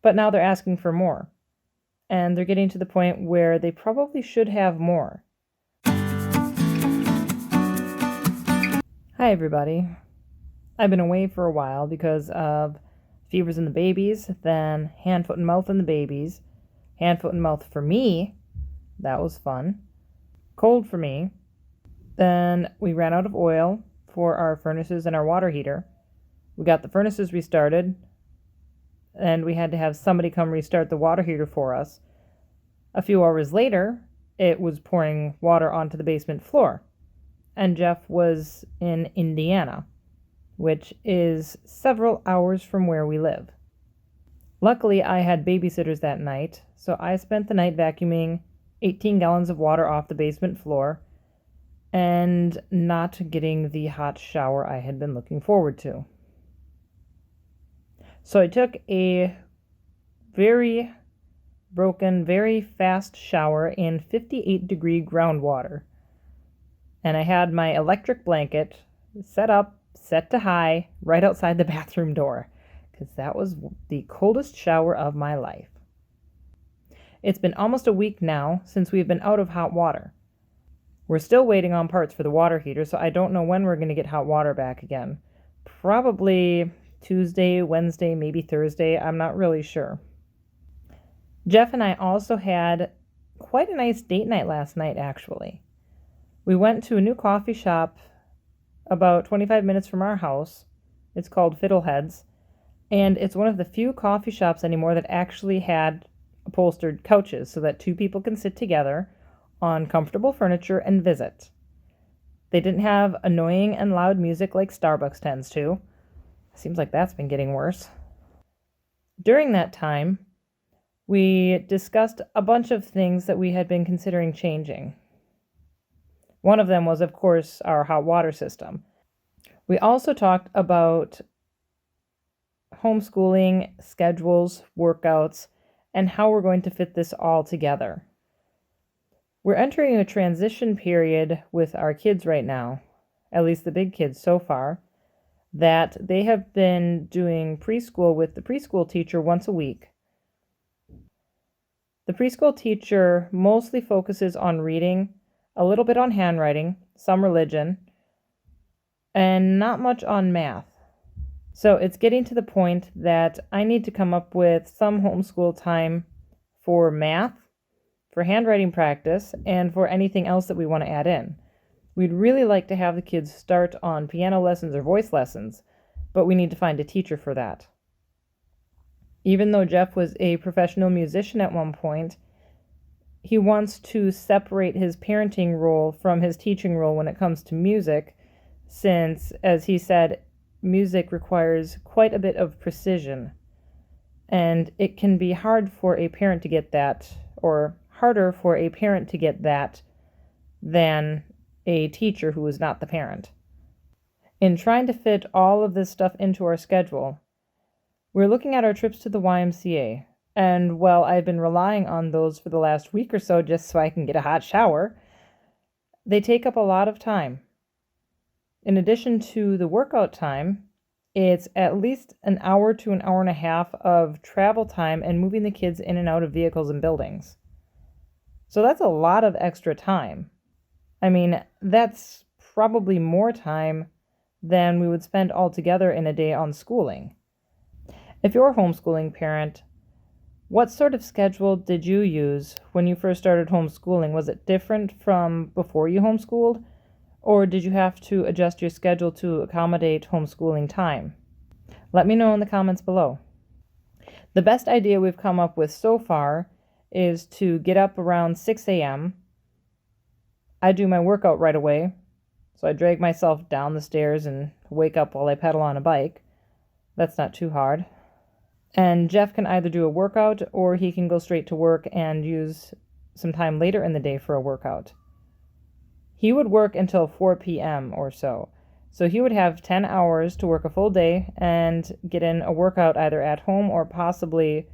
But now they're asking for more. And they're getting to the point where they probably should have more. Hi, everybody. I've been away for a while because of fevers in the babies, then hand, foot, and mouth in the babies. Hand, foot, and mouth for me. That was fun. Cold for me. Then we ran out of oil for our furnaces and our water heater. We got the furnaces restarted, and we had to have somebody come restart the water heater for us. A few hours later, it was pouring water onto the basement floor, and Jeff was in Indiana, which is several hours from where we live. Luckily, I had babysitters that night, so I spent the night vacuuming 18 gallons of water off the basement floor and not getting the hot shower I had been looking forward to. So I took a very broken, very fast shower in 58-degree groundwater. And I had my electric blanket set to high, right outside the bathroom door, because that was the coldest shower of my life. It's been almost a week now since we've been out of hot water. We're still waiting on parts for the water heater, so I don't know when we're going to get hot water back again. Probably Tuesday, Wednesday, maybe Thursday. I'm not really sure. Jeff and I also had quite a nice date night last night, actually. We went to a new coffee shop about 25 minutes from our house. It's called Fiddleheads, and it's one of the few coffee shops anymore that actually had upholstered couches so that two people can sit together on comfortable furniture and visit. They didn't have annoying and loud music like Starbucks tends to. Seems like that's been getting worse. During that time, we discussed a bunch of things that we had been considering changing. One of them was, of course, our hot water system. We also talked about homeschooling, schedules, workouts, and how we're going to fit this all together. We're entering a transition period with our kids right now, at least the big kids so far, that they have been doing preschool with the preschool teacher once a week. The preschool teacher mostly focuses on reading, a little bit on handwriting, some religion, and not much on math. So it's getting to the point that I need to come up with some homeschool time for math, for handwriting practice, and for anything else that we want to add in. We'd really like to have the kids start on piano lessons or voice lessons, but we need to find a teacher for that. Even though Jeff was a professional musician at one point, he wants to separate his parenting role from his teaching role when it comes to music, since, as he said, music requires quite a bit of precision, and it can be hard for a parent to get that, or harder for a parent to get that than a teacher who is not the parent. In trying to fit all of this stuff into our schedule, we're looking at our trips to the YMCA, and well, I've been relying on those for the last week or so just so I can get a hot shower. They take up a lot of time. In addition to the workout time, it's at least an hour to an hour and a half of travel time and moving the kids in and out of vehicles and buildings. So that's a lot of extra time. I mean, that's probably more time than we would spend altogether in a day on schooling. If you're a homeschooling parent, what sort of schedule did you use when you first started homeschooling? Was it different from before you homeschooled? Or did you have to adjust your schedule to accommodate homeschooling time? Let me know in the comments below. The best idea we've come up with so far is to get up around 6 a.m. I do my workout right away, so I drag myself down the stairs and wake up while I pedal on a bike. That's not too hard. And Jeff can either do a workout or he can go straight to work and use some time later in the day for a workout. He would work until 4 p.m. or so. So he would have 10 hours to work a full day and get in a workout either at home or possibly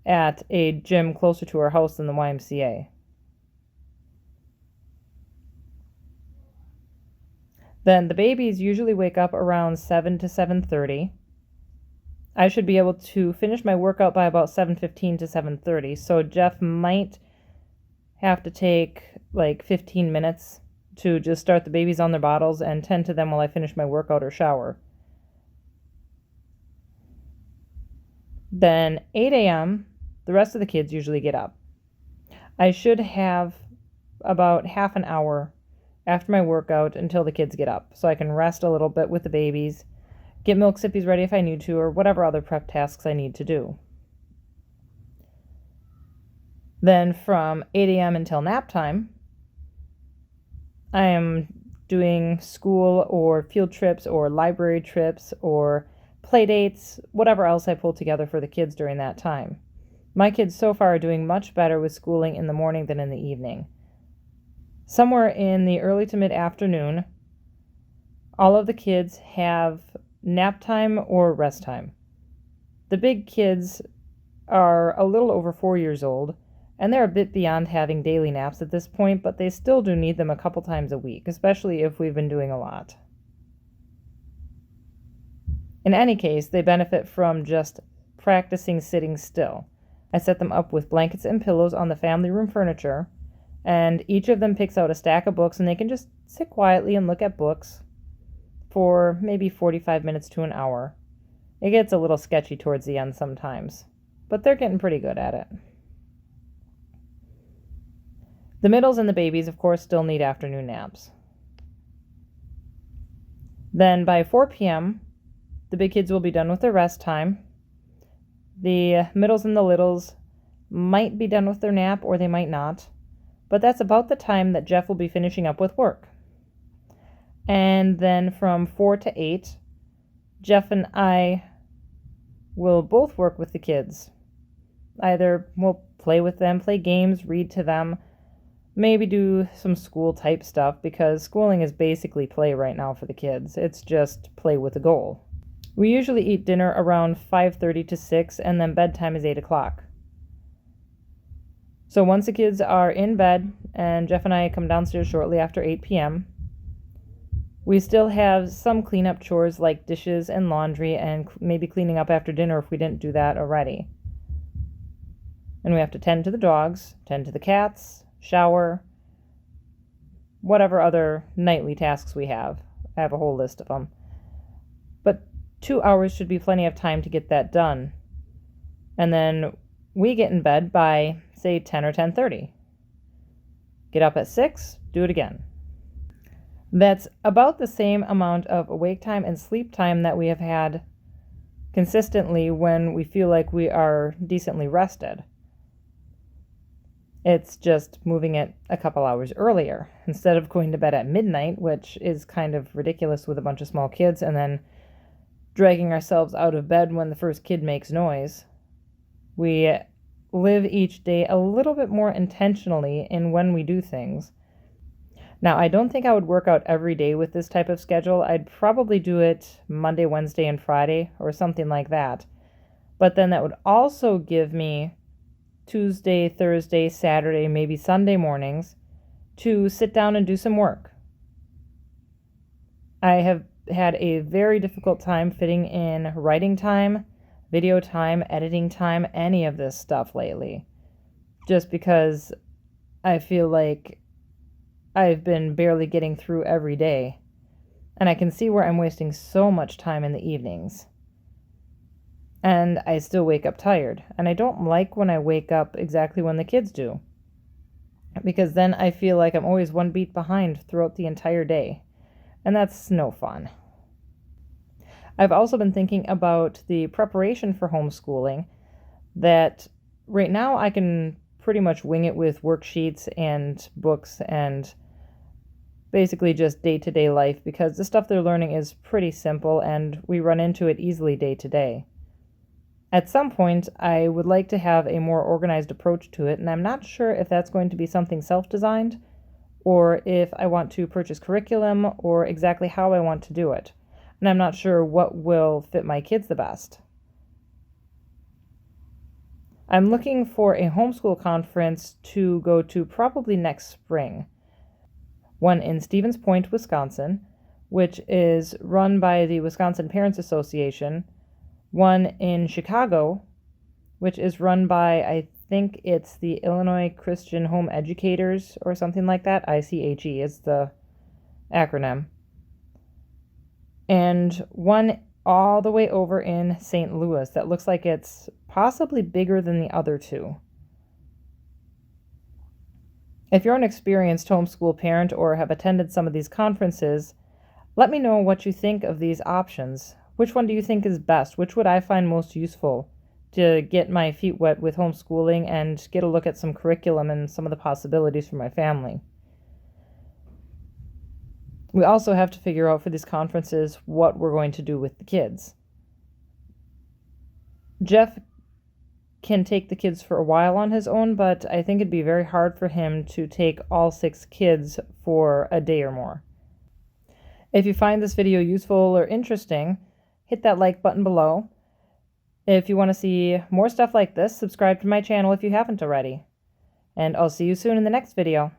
at a gym closer to our house than the YMCA. Then the babies usually wake up around 7 to 7:30. I should be able to finish my workout by about 7:15 to 7:30. So Jeff might have to take like 15 minutes to just start the babies on their bottles and tend to them while I finish my workout or shower. Then 8 a.m., the rest of the kids usually get up. I should have about half an hour after my workout until the kids get up, so I can rest a little bit with the babies, get milk sippies ready if I need to, or whatever other prep tasks I need to do. Then from 8 a.m. until nap time, I am doing school or field trips or library trips or play dates, whatever else I pull together for the kids during that time. My kids so far are doing much better with schooling in the morning than in the evening. Somewhere in the early to mid-afternoon, all of the kids have nap time or rest time. The big kids are a little over 4 years old, and they're a bit beyond having daily naps at this point, but they still do need them a couple times a week, especially if we've been doing a lot. In any case, they benefit from just practicing sitting still. I set them up with blankets and pillows on the family room furniture, and each of them picks out a stack of books, and they can just sit quietly and look at books for maybe 45 minutes to an hour. It gets a little sketchy towards the end sometimes, but they're getting pretty good at it. The middles and the babies, of course, still need afternoon naps. Then by 4 p.m., the big kids will be done with their rest time. The middles and the littles might be done with their nap, or they might not. But that's about the time that Jeff will be finishing up with work. And then from 4 to 8, Jeff and I will both work with the kids. Either we'll play with them, play games, read to them, maybe do some school type stuff, because schooling is basically play right now for the kids. It's just play with a goal. We usually eat dinner around 5:30 to 6, and then bedtime is 8 o'clock. So once the kids are in bed, and Jeff and I come downstairs shortly after 8 p.m., we still have some cleanup chores like dishes and laundry, and maybe cleaning up after dinner if we didn't do that already. And we have to tend to the dogs, tend to the cats, shower, whatever other nightly tasks we have. I have a whole list of them. But 2 hours should be plenty of time to get that done. And then we get in bed by, say, 10 or 10:30. Get up at 6, do it again. That's about the same amount of awake time and sleep time that we have had consistently when we feel like we are decently rested. It's just moving it a couple hours earlier instead of going to bed at midnight, which is kind of ridiculous with a bunch of small kids, and then dragging ourselves out of bed when the first kid makes noise. We live each day a little bit more intentionally in when we do things. Now, I don't think I would work out every day with this type of schedule. I'd probably do it Monday, Wednesday, and Friday, or something like that. But then that would also give me Tuesday, Thursday, Saturday, maybe Sunday mornings to sit down and do some work. I have had a very difficult time fitting in writing time, video time, editing time, any of this stuff lately. Just because I feel like I've been barely getting through every day. And I can see where I'm wasting so much time in the evenings. And I still wake up tired. And I don't like when I wake up exactly when the kids do, because then I feel like I'm always one beat behind throughout the entire day. And that's no fun. I've also been thinking about the preparation for homeschooling, that right now I can pretty much wing it with worksheets and books and basically just day-to-day life, because the stuff they're learning is pretty simple and we run into it easily day to day. At some point, I would like to have a more organized approach to it, and I'm not sure if that's going to be something self-designed or if I want to purchase curriculum or exactly how I want to do it. And I'm not sure what will fit my kids the best. I'm looking for a homeschool conference to go to probably next spring. One in Stevens Point, Wisconsin, which is run by the Wisconsin Parents Association, one in Chicago, which is run by, I think it's the Illinois Christian Home Educators or something like that. ICHE is the acronym. And one all the way over in St. Louis that looks like it's possibly bigger than the other two. If you're an experienced homeschool parent or have attended some of these conferences, let me know what you think of these options. Which one do you think is best? Which would I find most useful to get my feet wet with homeschooling and get a look at some curriculum and some of the possibilities for my family? We also have to figure out for these conferences what we're going to do with the kids. Jeff can take the kids for a while on his own, but I think it'd be very hard for him to take all 6 kids for a day or more. If you find this video useful or interesting, hit that like button below. If you want to see more stuff like this, subscribe to my channel if you haven't already. And I'll see you soon in the next video.